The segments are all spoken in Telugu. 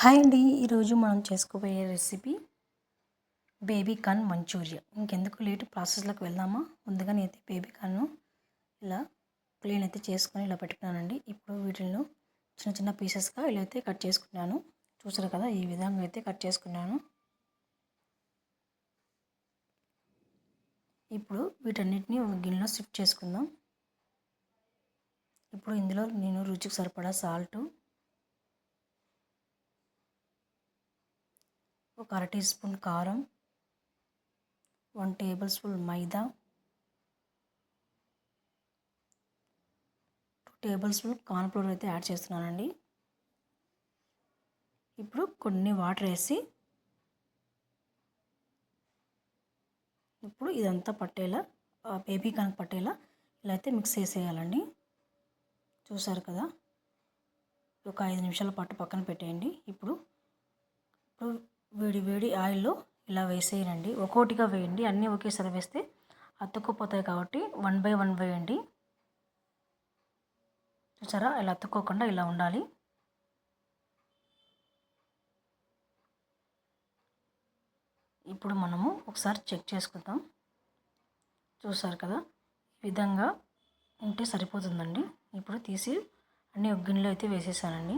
హాయ్ అండి. ఈరోజు మనం చేసుకోబోయే రెసిపీ బేబీ కార్న్ మంచూరియా. ఇంకెందుకు లేట్ ప్రాసెస్లోకి వెళ్దామా. ముందుగా నేనైతే బేబీ కార్న్ను ఇలా క్లీన్ అయితే చేసుకొని ఇలా పెట్టుకున్నానండి. ఇప్పుడు వీటిని చిన్న చిన్న పీసెస్గా ఇలా అయితే కట్ చేసుకున్నాను. చూసారు కదా, ఈ విధంగా అయితే కట్ చేసుకున్నాను. ఇప్పుడు వీటన్నిటిని ఒక గిన్నెలో షిఫ్ట్ చేసుకుందాం. ఇప్పుడు ఇందులో నేను రుచికి సరిపడా సాల్టు, ఒక అర టీ స్పూన్ కారం, 1 టేబుల్ స్పూన్ మైదా, 2 టేబుల్ స్పూన్ కార్న్ ఫ్లోర్ అయితే యాడ్ చేస్తున్నానండి. ఇప్పుడు కొన్ని వాటర్ వేసి ఇప్పుడు ఇదంతా పట్టేలా బేబీ కార్న్ పట్టేలా ఇలా అయితే మిక్స్ చేసేయాలండి. చూసారు కదా, ఒక 5 నిమిషాల పాటు పక్కన పెట్టేయండి. ఇప్పుడు వేడి ఆయిల్లో ఇలా వేసేయండి. ఒక్కోటిగా వేయండి, అన్నీ ఒకేసారి వేస్తే అతుక్కుపోతాయి కాబట్టి 1 బై 1 వేయండి. చూసారా, ఇలా అతుక్కోకుండా ఇలా ఉండాలి. ఇప్పుడు మనము ఒకసారి చెక్ చేసుకుందాం. చూసారు కదా, ఈ విధంగా ఉంటే సరిపోతుందండి. ఇప్పుడు తీసి అన్నీ ఒక గిన్నెలో అయితే వేసేసానండి.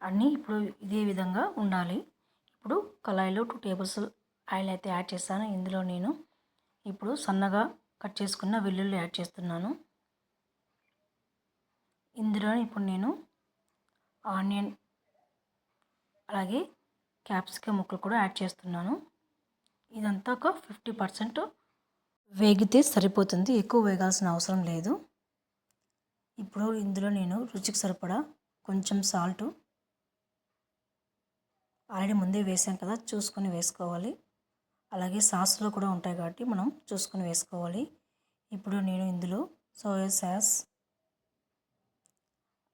అన్నీ ఇప్పుడు ఇదే విధంగా ఉండాలి. ఇప్పుడు కళాయిలో 2 టేబుల్ స్పూన్ ఆయిల్ అయితే యాడ్ చేస్తాను. ఇందులో నేను ఇప్పుడు సన్నగా కట్ చేసుకున్న వెల్లుల్లి యాడ్ చేస్తున్నాను. ఇందులో ఇప్పుడు నేను ఆనియన్ అలాగే క్యాప్సికమ్ ముక్కలు కూడా యాడ్ చేస్తున్నాను. ఇదంతా ఒక 50% వేగితే సరిపోతుంది, ఎక్కువ వేగాల్సిన అవసరం లేదు. ఇప్పుడు ఇందులో నేను రుచికి సరిపడా కొంచెం సాల్టు, ఆల్రెడీ ముందే వేసాం కదా, చూసుకొని వేసుకోవాలి. అలాగే సాస్లో కూడా ఉంటాయి కాబట్టి మనం చూసుకొని వేసుకోవాలి. ఇప్పుడు నేను ఇందులో సోయా సాస్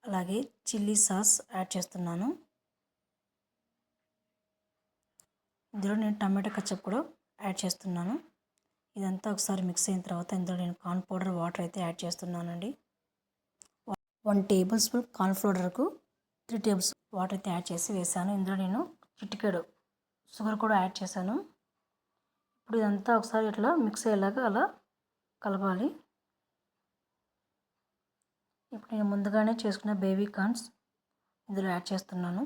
అలాగే చిల్లీ సాస్ యాడ్ చేస్తున్నాను. ఇందులో నేను టమాటా కచప్ కూడా యాడ్ చేస్తున్నాను. ఇదంతా ఒకసారి మిక్స్ అయిన తర్వాత ఇందులో నేను కార్న్ పౌడర్ వాటర్ అయితే యాడ్ చేస్తున్నానండి. 1 టేబుల్ స్పూన్ కార్న్ పౌడర్కు 3 టేబుల్ స్పూన్ వాటర్ అయితే యాడ్ చేసి వేసాను. ఇందులో నేను చిటికెడు షుగర్ కూడా యాడ్ చేశాను. ఇప్పుడు ఇదంతా ఒకసారి ఇట్లా మిక్స్ అయ్యేలాగా అలా కలపాలి. ఇప్పుడు నేను ముందుగానే చేసుకున్న బేబీ కార్న్స్ ఇందులో యాడ్ చేస్తున్నాను.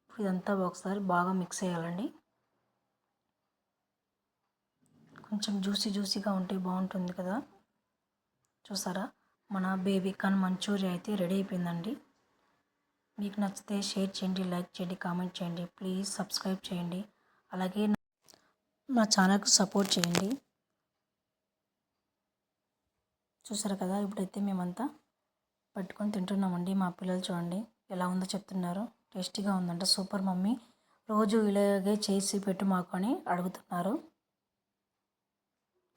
ఇప్పుడు ఇదంతా ఒకసారి బాగా మిక్స్ చేయాలండి. కొంచెం జ్యూసీగా ఉంటే బాగుంటుంది కదా. చూసారా, మన బేబీ కార్న్ మంచూరియా అయితే రెడీ అయిపోయిందండి. మీకు నచ్చితే షేర్ చేయండి, లైక్ చేయండి, కామెంట్ చేయండి, ప్లీజ్ సబ్స్క్రైబ్ చేయండి. అలాగే మా ఛానల్కు సపోర్ట్ చేయండి. చూసారు కదా, ఇప్పుడైతే మేమంతా పట్టుకొని తింటున్నామండి. మా పిల్లలు చూడండి ఎలా ఉందో చెప్తున్నారు. టేస్టీగా ఉందంట, సూపర్ మమ్మీ, రోజు ఇలాగే చేసి పెట్టు మాకు అని అడుగుతున్నారు.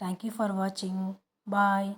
Thank you for watching. Bye.